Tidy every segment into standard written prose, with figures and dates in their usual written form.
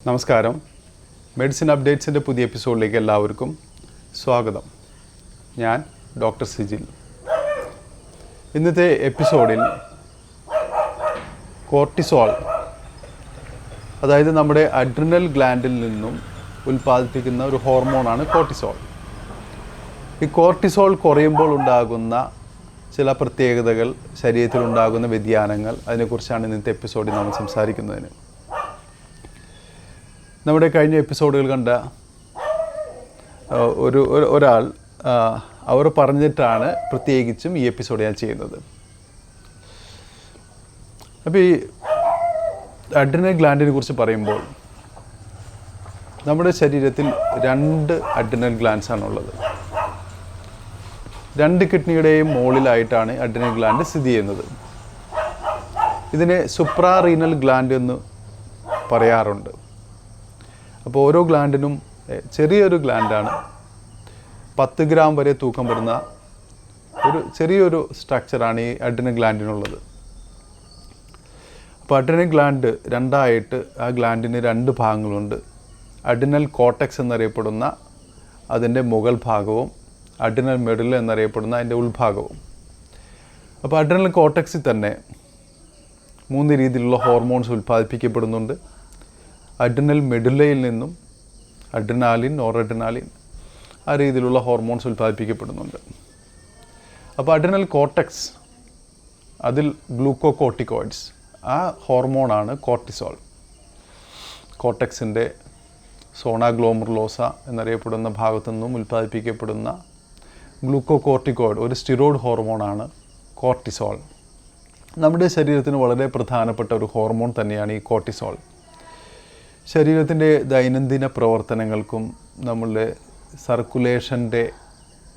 നമസ്കാരം. മെഡിസിൻ അപ്ഡേറ്റ്സിൻ്റെ പുതിയ എപ്പിസോഡിലേക്ക് എല്ലാവർക്കും സ്വാഗതം. ഞാൻ ഡോക്ടർ സിജിൽ. ഇന്നത്തെ എപ്പിസോഡിൽ കോർട്ടിസോൾ, അതായത് നമ്മുടെ അഡ്രിനൽ ഗ്ലാൻഡിൽ നിന്നും ഉൽപ്പാദിപ്പിക്കുന്ന ഒരു ഹോർമോണാണ് കോർട്ടിസോൾ. ഈ കോർട്ടിസോൾ കുറയുമ്പോൾ ഉണ്ടാകുന്ന ചില പ്രത്യേകതകൾ, ശരീരത്തിലുണ്ടാകുന്ന വ്യതിയാനങ്ങൾ, അതിനെക്കുറിച്ചാണ് ഇന്നത്തെ എപ്പിസോഡിൽ നമ്മൾ സംസാരിക്കുന്നതിന്. നമ്മുടെ കഴിഞ്ഞ എപ്പിസോഡുകൾ കണ്ട ഒരാൾ അവർ പറഞ്ഞിട്ടാണ് പ്രത്യേകിച്ചും ഈ എപ്പിസോഡ് ഞാൻ ചെയ്യുന്നത്. അപ്പോൾ ഈ അഡ്രിനൽ ഗ്ലാൻഡിനെ കുറിച്ച് പറയുമ്പോൾ നമ്മുടെ ശരീരത്തിൽ 2 അഡ്രിനൽ ഗ്ലാൻഡ്സ് ആണുള്ളത്. 2 കിഡ്നിയുടെയും മുകളിലായിട്ടാണ് അഡ്രിനൽ ഗ്ലാൻഡ് സ്ഥിതി ചെയ്യുന്നത്. ഇതിനെ സുപ്രാറീനൽ ഗ്ലാൻഡ് എന്ന് പറയാറുണ്ട്. അപ്പോൾ ഓരോ ഗ്ലാൻഡിനും ചെറിയൊരു ഗ്ലാൻഡാണ്. 10 ഗ്രാം വരെ തൂക്കം വരുന്ന ഒരു ചെറിയൊരു സ്ട്രക്ചറാണ് ഈ അഡ്രിനൽ ഗ്ലാൻഡിനുള്ളത്. അപ്പോൾ അഡ്രിനൽ ഗ്ലാൻഡ് രണ്ടായിട്ട്, ആ ഗ്ലാൻഡിന് 2 ഭാഗങ്ങളുണ്ട്. അഡ്രിനൽ കോർട്ടെക്സ് എന്നറിയപ്പെടുന്ന അതിൻ്റെ മുകൾ ഭാഗവും അഡ്രിനൽ മെഡുല എന്നറിയപ്പെടുന്ന അതിൻ്റെ ഉൾഭാഗവും. അപ്പോൾ അഡ്രിനൽ കോർട്ടെക്സിൽ തന്നെ 3 രീതിയിലുള്ള ഹോർമോൺസ് ഉൽപ്പാദിപ്പിക്കപ്പെടുന്നുണ്ട്. അഡ്രിനൽ മെഡുലയിൽ നിന്നും അഡ്രിനാലിൻ, നോറഡ്രിനാലിൻ, ആ രീതിയിലുള്ള ഹോർമോൺസ് ഉൽപ്പാദിപ്പിക്കപ്പെടുന്നുണ്ട്. അപ്പോൾ അഡ്രിനൽ കോർട്ടെക്സ്, അതിൽ ഗ്ലൂക്കോകോർട്ടിക്കോയിഡ്സ്, ആ ഹോർമോണാണ് കോർട്ടിസോൾ. കോർട്ടെക്സിൻ്റെ സോണ ഗ്ലോമറുലോസ എന്നറിയപ്പെടുന്ന ഭാഗത്തു നിന്നും ഉൽപ്പാദിപ്പിക്കപ്പെടുന്ന ഗ്ലൂക്കോകോർട്ടിക്കോയിഡ്, ഒരു സ്റ്റിറോയിഡ് ഹോർമോണാണ് കോർട്ടിസോൾ. നമ്മുടെ ശരീരത്തിന് വളരെ പ്രധാനപ്പെട്ട ഒരു ഹോർമോൺ തന്നെയാണ് ഈ കോർട്ടിസോൾ. ശരീരത്തിൻ്റെ ദൈനംദിന പ്രവർത്തനങ്ങൾക്കും നമ്മളുടെ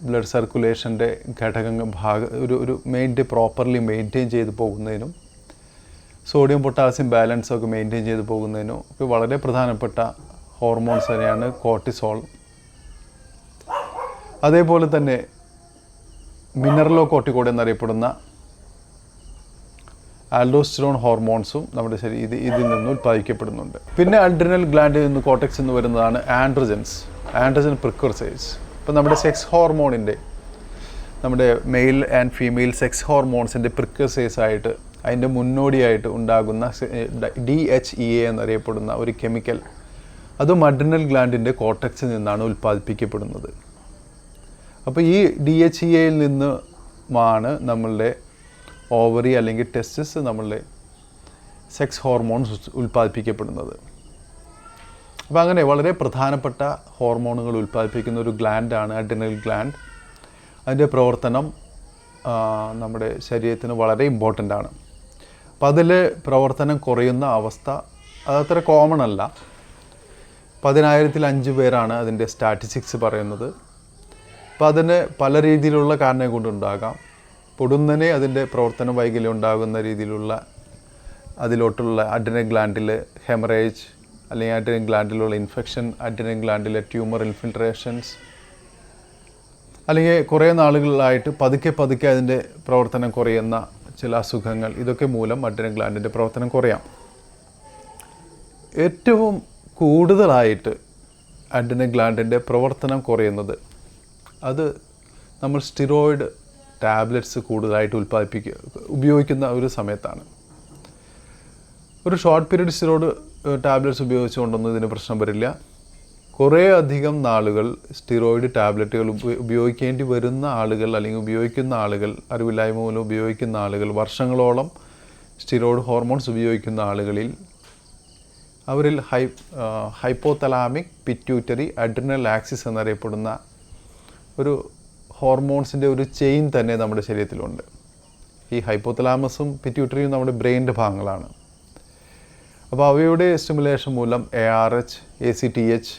ബ്ലഡ് സർക്കുലേഷൻ്റെ ഘടകങ്ങൾ ഒരു പ്രോപ്പർലി മെയിൻറ്റെയിൻ ചെയ്ത് പോകുന്നതിനും, സോഡിയം പൊട്ടാസ്യം ബാലൻസൊക്കെ മെയിൻറ്റെയിൻ ചെയ്ത് പോകുന്നതിനും ഒക്കെ വളരെ പ്രധാനപ്പെട്ട ഹോർമോൺസ് തന്നെയാണ് കോർട്ടിസോൾ. അതേപോലെ തന്നെ മിനറലോകോർട്ടിക്കോയിഡ് എന്നറിയപ്പെടുന്ന ആൽഡോസ്റ്റെറോൺ ഹോർമോൺസും നമ്മുടെ ഇതിൽ നിന്ന് ഉൽപ്പാദിക്കപ്പെടുന്നുണ്ട്. പിന്നെ അഡ്രിനൽ ഗ്ലാൻഡിൽ നിന്ന് കോർട്ടെക്സ് എന്ന് വരുന്നതാണ് ആൻഡ്രജൻ പ്രിക്കോർസേഴ്സ്. ഇപ്പോൾ നമ്മുടെ സെക്സ് ഹോർമോണിൻ്റെ, നമ്മുടെ മെയിൽ ആൻഡ് ഫീമെയിൽ സെക്സ് ഹോർമോൺസിൻ്റെ പ്രിക്കോർസേഴ്സ് ആയിട്ട്, അതിൻ്റെ മുന്നോടിയായിട്ട് ഉണ്ടാകുന്ന DHEA എന്നറിയപ്പെടുന്ന ഒരു കെമിക്കൽ, അതും അഡ്രിനൽ ഗ്ലാൻഡിൻ്റെ നിന്നാണ് ഉൽപ്പാദിപ്പിക്കപ്പെടുന്നത്. അപ്പോൾ ഈ DHEAയിൽ നിന്നുമാണ് നമ്മളുടെ ഓവറി അല്ലെങ്കിൽ ടെസ്റ്റിസ്, നമ്മളുടെ സെക്സ് ഹോർമോൺസ് ഉൽപ്പാദിപ്പിക്കപ്പെടുന്നത്. അപ്പോൾ അങ്ങനെ വളരെ പ്രധാനപ്പെട്ട ഹോർമോണുകൾ ഉൽപ്പാദിപ്പിക്കുന്ന ഒരു ഗ്ലാൻഡാണ് അഡ്രിനൽ ഗ്ലാൻഡ്. അതിൻ്റെ പ്രവർത്തനം നമ്മുടെ ശരീരത്തിന് വളരെ ഇമ്പോർട്ടൻ്റ് ആണ്. അപ്പോൾ അതിൽ പ്രവർത്തനം കുറയുന്ന അവസ്ഥ അതത്ര കോമൺ അല്ല. 10,000-5 പേരാണ് അതിൻ്റെ സ്റ്റാറ്റിസ്റ്റിക്സ് പറയുന്നത്. അപ്പോൾ അതിന് പല രീതിയിലുള്ള കാരണം കൊണ്ടുണ്ടാകാം. പൊടുന്നനെ അതിൻ്റെ പ്രവർത്തന വൈകല്യം ഉണ്ടാകുന്ന രീതിയിലുള്ള അതിലോട്ടുള്ള അഡ്രിനൽ ഗ്ലാൻഡിൽ ഹെമറേജ്, അല്ലെങ്കിൽ അഡ്രിനൽ ഗ്ലാൻഡിലുള്ള ഇൻഫെക്ഷൻ, അഡ്രിനൽ ഗ്ലാൻഡിലെ ട്യൂമർ ഇൻഫിൽട്രേഷൻസ്, അല്ലെങ്കിൽ കുറേ നാളുകളിലായിട്ട് പതുക്കെ അതിൻ്റെ പ്രവർത്തനം കുറയുന്ന ചില അസുഖങ്ങൾ, ഇതൊക്കെ മൂലം അഡ്രിനൽ ഗ്ലാൻഡിൻ്റെ പ്രവർത്തനം കുറയാം. ഏറ്റവും കൂടുതലായിട്ട് അഡ്രിനൽ ഗ്ലാൻഡിൻ്റെ പ്രവർത്തനം കുറയുന്നത് അത് നമ്മൾ സ്റ്റിറോയിഡ് ടാബ്ലറ്റ്സ് കൂടുതലായിട്ട് ഉപയോഗിക്കുന്ന ഒരു സമയത്താണ്. ഒരു ഷോർട്ട് പീരീഡ് സ്റ്റിറോയിഡ് ടാബ്ലറ്റ്സ് ഉപയോഗിച്ചുകൊണ്ടൊന്നും ഇതിന് പ്രശ്നം വരില്ല. കുറേ അധികം നാളുകൾ സ്റ്റിറോയിഡ് ടാബ്ലറ്റുകൾ ഉപയോഗിക്കേണ്ടി വരുന്ന ആളുകൾ, അല്ലെങ്കിൽ ഉപയോഗിക്കുന്ന ആളുകൾ, അറിവില്ലായ്മ മൂലം ഉപയോഗിക്കുന്ന ആളുകൾ, വർഷങ്ങളോളം സ്റ്റിറോയിഡ് ഹോർമോൺസ് ഉപയോഗിക്കുന്ന ആളുകളിൽ അവരിൽ ഹൈപ്പോതലാമിക് പിറ്റ്യൂട്ടറി അഡ്രിനൽ ആക്സിസ് എന്നറിയപ്പെടുന്ന ഒരു ഹോർമോൺസിൻ്റെ ഒരു ചെയിൻ തന്നെ നമ്മുടെ ശരീരത്തിലുണ്ട്. ഈ ഹൈപ്പോതലാമസും പിറ്റ്യൂട്ടറിയും നമ്മുടെ ബ്രെയിനിൻ്റെ ഭാഗങ്ങളാണ്. അപ്പോൾ അവയുടെ സ്റ്റിമുലേഷൻ മൂലം ARH, ACTH,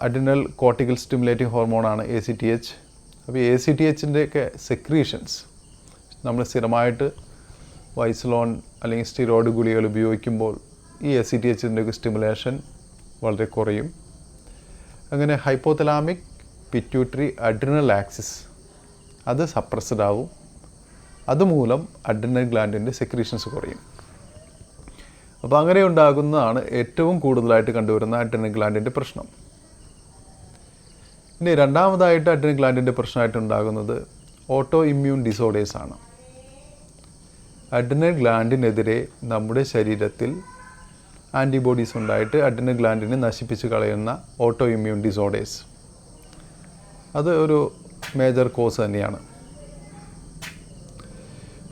adrenal cortical stimulating ഹോർമോണാണ് ACTH. അപ്പോൾ ACTHൻ്റെയൊക്കെ സെക്രീഷൻസ് നമ്മൾ സ്ഥിരമായിട്ട് വൈസലോൺ അല്ലെങ്കിൽ സ്റ്റിറോയിഡ് ഗുളികകൾ ഉപയോഗിക്കുമ്പോൾ ഈ ACTHൻ്റെയൊക്കെ സ്റ്റിമുലേഷൻ വളരെ കുറയും. അങ്ങനെ ഹൈപ്പോതലാമിക് പിറ്റ്യൂട്ടറി അഡ്രിനൽ ആക്സിസ് അത് സപ്രസ്ഡ് ആവും. അതുമൂലം അഡ്രിനൽ ഗ്ലാൻഡിൻ്റെ സെക്രീഷൻസ് കുറയും. അപ്പോൾ അങ്ങനെ ഉണ്ടാകുന്നതാണ് ഏറ്റവും കൂടുതലായിട്ട് കണ്ടുവരുന്ന അഡ്രിനൽ ഗ്ലാൻഡിൻ്റെ പ്രശ്നം. ഇനി രണ്ടാമതായിട്ട് അഡ്രിനൽ ഗ്ലാൻഡിൻ്റെ പ്രശ്നമായിട്ട് ഉണ്ടാകുന്നത് ഓട്ടോ ഇമ്മ്യൂൺ ഡിസോർഡേഴ്സ് ആണ്. അഡ്രിനൽ ഗ്ലാൻഡിനെതിരെ നമ്മുടെ ശരീരത്തിൽ ആൻറ്റിബോഡീസ് ഉണ്ടായിട്ട് അഡ്രിനൽ ഗ്ലാൻഡിനെ നശിപ്പിച്ച് കളയുന്ന ഓട്ടോ ഇമ്മ്യൂൺ ഡിസോർഡേഴ്സ്, അത് ഒരു മേജർ കോസ് തന്നെയാണ്.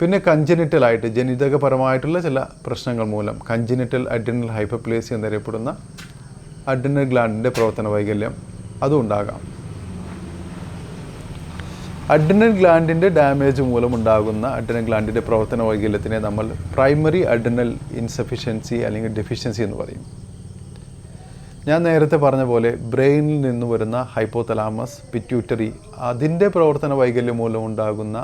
പിന്നെ കഞ്ചനിറ്റലായിട്ട് ജനിതകപരമായിട്ടുള്ള ചില പ്രശ്നങ്ങൾ മൂലം കഞ്ചനിറ്റൽ അഡ്രിനൽ ഹൈപ്പർപ്ലേസിയ എന്നറിയപ്പെടുന്ന അഡ്രിനൽ ഗ്ലാൻഡിൻ്റെ പ്രവർത്തന വൈകല്യം അതും ഉണ്ടാകാം. അഡ്രിനൽ ഗ്ലാൻഡിൻ്റെ ഡാമേജ് മൂലം ഉണ്ടാകുന്ന അഡ്രിനൽ ഗ്ലാൻഡിൻ്റെ പ്രവർത്തന വൈകല്യത്തിനെ നമ്മൾ പ്രൈമറി അഡ്രിനൽ ഇൻസഫിഷ്യൻസി അല്ലെങ്കിൽ ഡെഫിഷ്യൻസി എന്ന് പറയും. ഞാൻ നേരത്തെ പറഞ്ഞ പോലെ ബ്രെയിനിൽ നിന്ന് വരുന്ന ഹൈപ്പോതലാമസ്, പിറ്റ്യൂട്ടറി, അതിൻ്റെ പ്രവർത്തന വൈകല്യം മൂലം ഉണ്ടാകുന്ന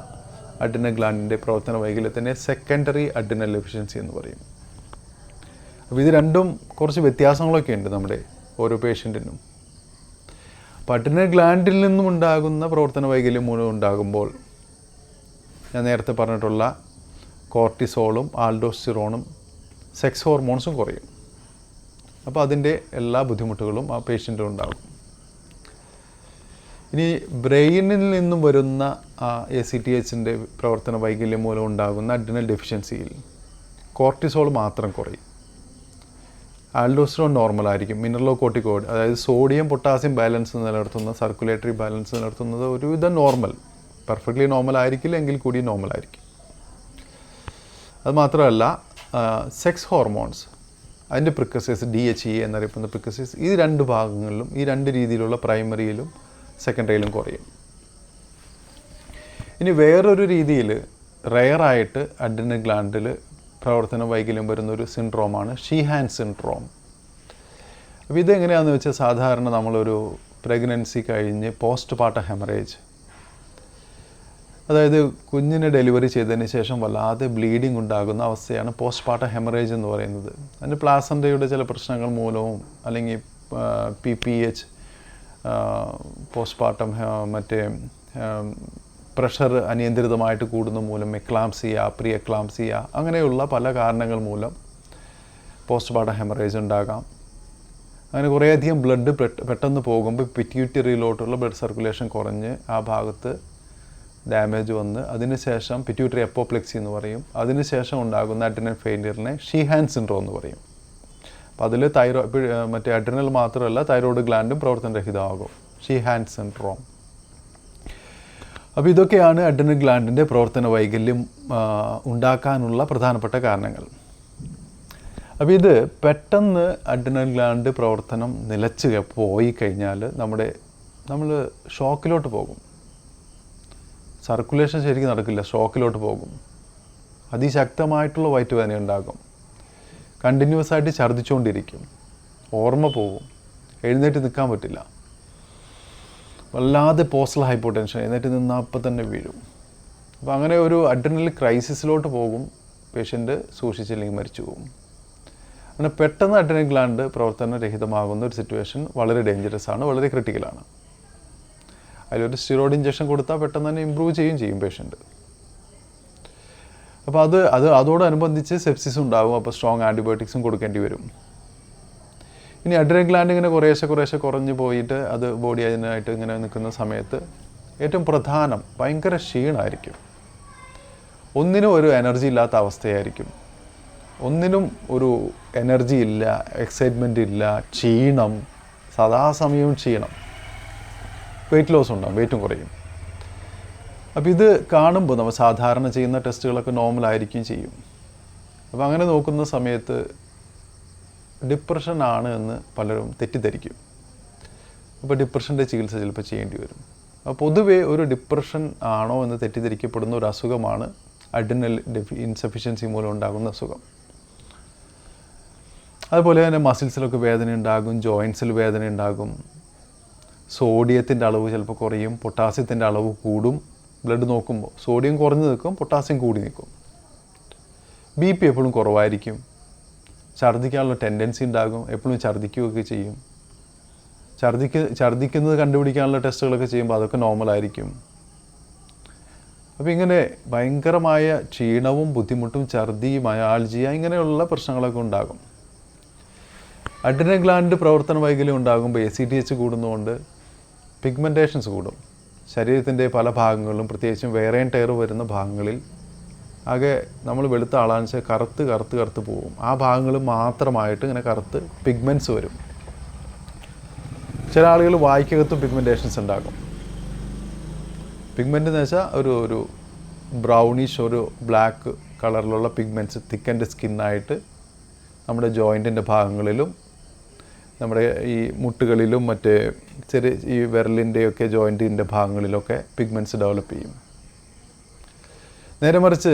അഡ്രിനൽ ഗ്ലാൻഡിൻ്റെ പ്രവർത്തന വൈകല്യത്തിനെ സെക്കൻഡറി അഡ്രിനൽ ഡെഫിഷ്യൻസി എന്ന് പറയും. അപ്പോൾ ഇത് രണ്ടും കുറച്ച് വ്യത്യാസങ്ങളൊക്കെ ഉണ്ട് നമ്മുടെ ഓരോ പേഷ്യൻറ്റിനും. അപ്പോൾ അഡ്രിനൽ ഗ്ലാൻഡിൽ നിന്നും ഉണ്ടാകുന്ന പ്രവർത്തന വൈകല്യം മൂലം ഉണ്ടാകുമ്പോൾ ഞാൻ നേരത്തെ പറഞ്ഞിട്ടുള്ള കോർട്ടിസോളും ആൽഡോസ്റ്റിറോണും സെക്സ് ഹോർമോൺസും കുറയും. അപ്പോൾ അതിൻ്റെ എല്ലാ ബുദ്ധിമുട്ടുകളും ആ പേഷ്യൻറ്റിൽ ഉണ്ടാകും. ഇനി ബ്രെയിനിൽ നിന്നും വരുന്ന ACTHൻ്റെ പ്രവർത്തന വൈകല്യം മൂലം ഉണ്ടാകുന്ന അഡ്രിനൽ ഡെഫിഷ്യൻസിയിൽ കോർട്ടിസോൾ മാത്രം കുറയും. ആൽഡോസ്റ്റിറോൺ നോർമലായിരിക്കും. മിനറലോകോർട്ടിക്കോയിഡ്, അതായത് സോഡിയം പൊട്ടാസ്യം ബാലൻസ് നിലനിർത്തുന്ന, സർക്കുലേറ്ററി ബാലൻസ് നിലനിർത്തുന്നത് ഒരുവിധം നോർമൽ, പെർഫെക്റ്റ്ലി നോർമൽ ആയിരിക്കില്ല എങ്കിൽ കൂടി നോർമൽ ആയിരിക്കും. അത് മാത്രമല്ല സെക്സ് ഹോർമോൺസ്, അതിൻ്റെ പ്രിക്കസേഴ്സ് DHEA എന്നറിയപ്പെടുന്ന പ്രിക്കസേഴ്സ്, ഈ രണ്ട് ഭാഗങ്ങളിലും ഈ രണ്ട് രീതിയിലുള്ള പ്രൈമറിയിലും സെക്കൻഡറിയിലും കുറയും. ഇനി വേറൊരു രീതിയിൽ റെയറായിട്ട് അഡ്രിനൽ ഗ്ലാൻഡിൽ പ്രവർത്തന വൈകല്യം വരുന്നൊരു സിൻഡ്രോമാണ് ഷീഹാൻ സിൻഡ്രോം. അപ്പോൾ ഇതെങ്ങനെയാണെന്ന് വെച്ചാൽ സാധാരണ നമ്മളൊരു പ്രഗ്നൻസി കഴിഞ്ഞ് പോസ്റ്റ് പാർട്ടം ഹെമറേജ്, അതായത് കുഞ്ഞിനെ ഡെലിവറി ചെയ്തതിന് ശേഷം വല്ലാതെ ബ്ലീഡിങ് ഉണ്ടാകുന്ന അവസ്ഥയാണ് പോസ്റ്റ് പാർട്ടം ഹെമറേജ് എന്ന് പറയുന്നത്. അതിൻ്റെ പ്ലാസൻ്റയുടെ ചില പ്രശ്നങ്ങൾ മൂലവും അല്ലെങ്കിൽ PPH, പോസ്റ്റ് പാർട്ടം മറ്റേ പ്രഷർ അനിയന്ത്രിതമായിട്ട് കൂടുന്ന മൂലം എക്ലാംസിയ, പ്രീ എക്ലാംസിയ, അങ്ങനെയുള്ള പല കാരണങ്ങൾ മൂലം പോസ്റ്റ് പാർട്ടം ഹെമറേജ് ഉണ്ടാകാം. അങ്ങനെ കുറേയധികം ബ്ലഡ് പെട്ടെന്ന് പോകുമ്പോൾ പിറ്റ്യൂട്ടറിയിലോട്ടുള്ള ബ്ലഡ് സർക്കുലേഷൻ കുറഞ്ഞ് ആ ഭാഗത്ത് ഡാമേജ് വന്ന് അതിനുശേഷം പിറ്റ്യൂട്ടറി അപ്പോപ്ലെക്സി എന്ന് പറയും. അതിനുശേഷം ഉണ്ടാകുന്ന അഡ്രിനൽ ഫെയിലിയറിനെ ഷീഹാൻ സിൻഡ്രോം എന്ന് പറയും. അപ്പോൾ അതിൽ മറ്റേ അഡ്രിനൽ മാത്രമല്ല തൈറോയ്ഡ് ഗ്ലാൻഡും പ്രവർത്തനരഹിതമാകും, ഷീഹാൻ സിൻഡ്രോം. അപ്പോൾ ഇതൊക്കെയാണ് അഡ്രിനൽ ഗ്ലാൻഡിൻ്റെ പ്രവർത്തന വൈകല്യം ഉണ്ടാക്കാനുള്ള പ്രധാനപ്പെട്ട കാരണങ്ങൾ. അപ്പോൾ ഇത് പെട്ടെന്ന് അഡ്രിനൽ ഗ്ലാൻഡ് പ്രവർത്തനം നിലച്ച് പോയി കഴിഞ്ഞാൽ നമ്മൾ ഷോക്കിലോട്ട് പോകും. സർക്കുലേഷൻ ശരിക്കും നടക്കില്ല, ഷോക്കിലോട്ട് പോകും. അതിശക്തമായിട്ടുള്ള വയറ്റുവേദന ഉണ്ടാകും. കണ്ടിന്യൂസ് ആയിട്ട് ഛർദ്ദിച്ചുകൊണ്ടിരിക്കും, ഓർമ്മ പോകും, എഴുന്നേറ്റ് നിൽക്കാൻ പറ്റില്ല, വല്ലാതെ പോസ്റ്റൽ ഹൈപ്പോടെൻഷൻ, എഴുന്നേറ്റ് നിന്നാൽ അപ്പം തന്നെ വീഴും. അപ്പോൾ അങ്ങനെ ഒരു അഡ്രിനൽ ക്രൈസിസിലോട്ട് പോകും പേഷ്യൻ്റ്, സൂക്ഷിച്ചില്ലെങ്കിൽ മരിച്ചു പോകും. അങ്ങനെ പെട്ടെന്ന് അഡ്രിനൽ ഗ്ലാൻഡ് പ്രവർത്തനരഹിതമാകുന്ന ഒരു സിറ്റുവേഷൻ വളരെ ഡേഞ്ചറസ് ആണ്, വളരെ ക്രിട്ടിക്കലാണ്. അതിലൊരു സ്റ്റിറോയിഡ് ഇഞ്ചക്ഷൻ കൊടുത്താൽ പെട്ടെന്ന് തന്നെ ഇമ്പ്രൂവ് ചെയ്യും പേഷ്യൻ്റ്. അപ്പോൾ അതോടനുബന്ധിച്ച് സെപ്സിസ് ഉണ്ടാകും. അപ്പോൾ സ്ട്രോങ് ആൻറ്റിബയോട്ടിക്സും കൊടുക്കേണ്ടി വരും. ഇനി അഡ്രിനൽ ഗ്ലാൻഡ് ഇങ്ങനെ കുറേശ്ശെ കുറഞ്ഞു പോയിട്ട് അത് ബോഡി അതിനായിട്ട് ഇങ്ങനെ നിൽക്കുന്ന സമയത്ത് ഏറ്റവും പ്രധാനം ഭയങ്കര ക്ഷീണമായിരിക്കും. ഒന്നിനും ഒരു എനർജി ഇല്ലാത്ത അവസ്ഥയായിരിക്കും. ഒന്നിനും ഒരു എനർജി ഇല്ല, എക്സൈറ്റ്മെൻ്റ് ഇല്ല, ക്ഷീണം, സദാസമയവും ക്ഷീണം. വെയിറ്റ് ലോസ് ഉണ്ടാകും, വെയിറ്റും കുറയും. അപ്പോൾ ഇത് കാണുമ്പോൾ നമ്മൾ സാധാരണ ചെയ്യുന്ന ടെസ്റ്റുകളൊക്കെ നോർമലായിരിക്കും ചെയ്യും. അപ്പോൾ അങ്ങനെ നോക്കുന്ന സമയത്ത് ഡിപ്രഷൻ ആണ് എന്ന് പലരും തെറ്റിദ്ധരിക്കും. അപ്പോൾ ഡിപ്രഷൻ്റെ ചികിത്സ ചിലപ്പോൾ ചെയ്യേണ്ടി വരും. അപ്പോൾ പൊതുവേ ഒരു ഡിപ്രഷൻ ആണോ എന്ന് തെറ്റിദ്ധരിക്കപ്പെടുന്ന ഒരു അസുഖമാണ് അഡ്രിനൽ ഇൻസഫിഷ്യൻസി മൂലം ഉണ്ടാകുന്ന അസുഖം. അതുപോലെ തന്നെ മസിൽസിലൊക്കെ വേദന ഉണ്ടാകും, ജോയിൻസിൽ വേദന ഉണ്ടാകും, സോഡിയത്തിൻ്റെ അളവ് ചിലപ്പോൾ കുറയും, പൊട്ടാസ്യത്തിൻ്റെ അളവ് കൂടും. ബ്ലഡ് നോക്കുമ്പോൾ സോഡിയം കുറഞ്ഞ് നിൽക്കും, പൊട്ടാസ്യം കൂടി നിൽക്കും. BP എപ്പോഴും കുറവായിരിക്കും. ഛർദ്ദിക്കാനുള്ള ടെൻഡൻസി ഉണ്ടാകും, എപ്പോഴും ഛർദ്ദിക്കുകയൊക്കെ ചെയ്യും. ഛർദ്ദിക്കുന്നത് കണ്ടുപിടിക്കാനുള്ള ടെസ്റ്റുകളൊക്കെ ചെയ്യുമ്പോൾ അതൊക്കെ നോർമലായിരിക്കും. അപ്പോൾ ഇങ്ങനെ ഭയങ്കരമായ ക്ഷീണവും ബുദ്ധിമുട്ടും ഛർദി മയാൾജിയ ഇങ്ങനെയുള്ള പ്രശ്നങ്ങളൊക്കെ ഉണ്ടാകും. അഡ്രിനൽ ഗ്ലാൻഡ് പ്രവർത്തന വൈകല്യം ഉണ്ടാകുമ്പോൾ ACTH കൂടുന്നതുകൊണ്ട് പിഗ്മെൻറ്റേഷൻസ് കൂടും. ശരീരത്തിൻ്റെ പല ഭാഗങ്ങളിലും പ്രത്യേകിച്ചും വേറെ ടയർ വരുന്ന ഭാഗങ്ങളിൽ ആകെ നമ്മൾ വെളുത്ത ആളാണെന്ന് വെച്ചാൽ കറുത്ത് പോകും. ആ ഭാഗങ്ങൾ മാത്രമായിട്ട് ഇങ്ങനെ കറുത്ത് പിഗ്മെൻറ്റ്സ് വരും. ചില ആളുകൾ വായ്ക്കകത്തും പിഗ്മെൻറ്റേഷൻസ് ഉണ്ടാകും. പിഗ്മെൻ്റ് എന്ന് വെച്ചാൽ ഒരു ബ്രൗണിഷ് ഒരു ബ്ലാക്ക് കളറിലുള്ള പിഗ്മെൻറ്റ്സ് തിക്കൻ്റെ സ്കിന്നായിട്ട് നമ്മുടെ ജോയിൻറ്റിൻ്റെ ഭാഗങ്ങളിലും നമ്മുടെ ഈ മുട്ടുകളിലും മറ്റേ ചെറിയ ഈ വിരലിൻ്റെയൊക്കെ ജോയിൻറ്റിൻ്റെ ഭാഗങ്ങളിലൊക്കെ പിഗ്മെൻറ്റ്സ് ഡെവലപ്പ് ചെയ്യും. നേരെ മറിച്ച്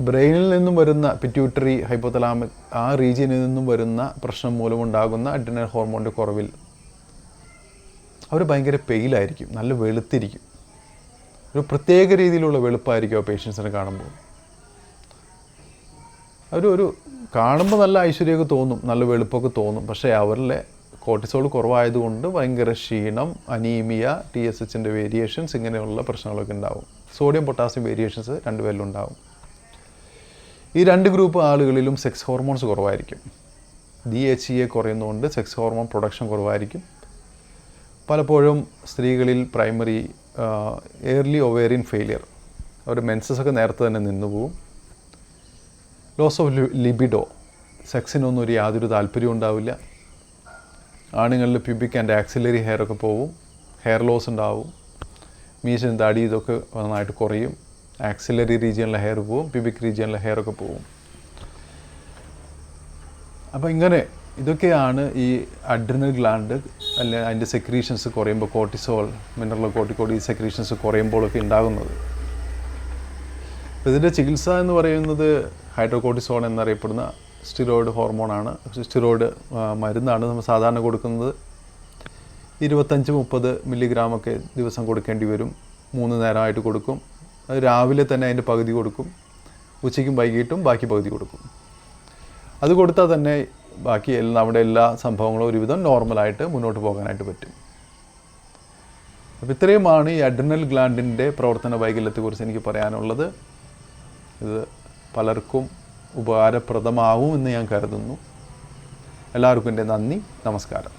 ബ്രെയിനിൽ നിന്നും വരുന്ന പിറ്റ്യൂട്ടറി ഹൈപ്പോതലാമിക് ആ റീജിയനിൽ നിന്നും വരുന്ന പ്രശ്നം മൂലമുണ്ടാകുന്ന അഡ്രിനൽ ഹോർമോണിൻ്റെ കുറവിൽ അവർ ഭയങ്കര പെയിലായിരിക്കും, നല്ല വെളുത്തിരിക്കും. ഒരു പ്രത്യേക രീതിയിലുള്ള വെളുപ്പായിരിക്കും ആ പേഷ്യൻസിനെ കാണുമ്പോൾ. ഒരു കാണുമ്പോൾ നല്ല ഐശ്വര്യമൊക്കെ തോന്നും, നല്ല വെളുപ്പൊക്കെ തോന്നും. പക്ഷേ അവരിലെ കോർട്ടിസോൾ കുറവായതുകൊണ്ട് ഭയങ്കര ക്ഷീണം, അനീമിയ, TSHൻ്റെ വേരിയേഷൻസ് ഇങ്ങനെയുള്ള പ്രശ്നങ്ങളൊക്കെ ഉണ്ടാവും. സോഡിയം പൊട്ടാസ്യം വേരിയേഷൻസ് രണ്ടുപേരിലും ഉണ്ടാവും. ഈ 2 ഗ്രൂപ്പ് ആളുകളിലും സെക്സ് ഹോർമോൺസ് കുറവായിരിക്കും. DHEA കുറയുന്നതുകൊണ്ട് സെക്സ് ഹോർമോൺ പ്രൊഡക്ഷൻ കുറവായിരിക്കും. പലപ്പോഴും സ്ത്രീകളിൽ പ്രൈമറി എയർലി ഒവേറിയൻ ഫെയിലിയർ, അവർ മെൻസസ് ഒക്കെ നേരത്തെ തന്നെ നിന്നുപോകും. ലോസ് ഓഫ് ലിബിഡോ, സെക്സിനൊന്നും യാതൊരു താല്പര്യവും ഉണ്ടാവില്ല. ആണുങ്ങളിൽ പ്യൂബിക് ആൻഡ് ആക്സിലറി ഹെയർ ഒക്കെ പോവും, ഹെയർ ലോസ് ഉണ്ടാവും, മീശയും താടി ഇതൊക്കെ നന്നായിട്ട് കുറയും. ആക്സിലറി റീജിയനിലെ ഹെയർ പോവും, പ്യൂബിക് റീജിയനിലെ ഹെയർ ഒക്കെ പോവും. അപ്പോൾ ഇങ്ങനെ ഇതൊക്കെയാണ് ഈ അഡ്രിനൽ ഗ്ലാൻഡ് അല്ലെങ്കിൽ അതിൻ്റെ സെക്രീഷൻസ് കുറയുമ്പോൾ, കോർട്ടിസോൾ, മിനറൽ കോർട്ടിക്കോയിഡ് ഈ സെക്രീഷൻസ് കുറയുമ്പോഴൊക്കെ ഉണ്ടാകുന്നത്. ഇതിൻ്റെ ചികിത്സ എന്ന് പറയുന്നത് ഹൈഡ്രോകോർട്ടിസോൺ എന്നറിയപ്പെടുന്ന സ്റ്റിറോയിഡ് ഹോർമോണാണ്. സ്റ്റിറോയിഡ് മരുന്നാണ് നമ്മൾ സാധാരണ കൊടുക്കുന്നത്. 25-30 മില്ലിഗ്രാമൊക്കെ ദിവസം കൊടുക്കേണ്ടി വരും. 3 നേരമായിട്ട് കൊടുക്കും. അത് രാവിലെ തന്നെ അതിൻ്റെ പകുതി കൊടുക്കും, ഉച്ചയ്ക്കും വൈകിട്ടും ബാക്കി പകുതി കൊടുക്കും. അത് കൊടുത്താൽ തന്നെ ബാക്കി നമ്മുടെ എല്ലാ സംഭവങ്ങളും ഒരുവിധം നോർമലായിട്ട് മുന്നോട്ട് പോകാനായിട്ട് പറ്റും. അപ്പോൾ ഇത്രയുമാണ് ഈ അഡ്രിനൽ ഗ്ലാൻഡിൻ്റെ പ്രവർത്തന വൈകല്യത്തെക്കുറിച്ച് എനിക്ക് പറയാനുള്ളത്. ഇത് പലർക്കും ഉപകാരപ്രദമാവും എന്ന് ഞാൻ കരുതുന്നു. എല്ലാവർക്കും എൻ്റെ നന്ദി, നമസ്കാരം.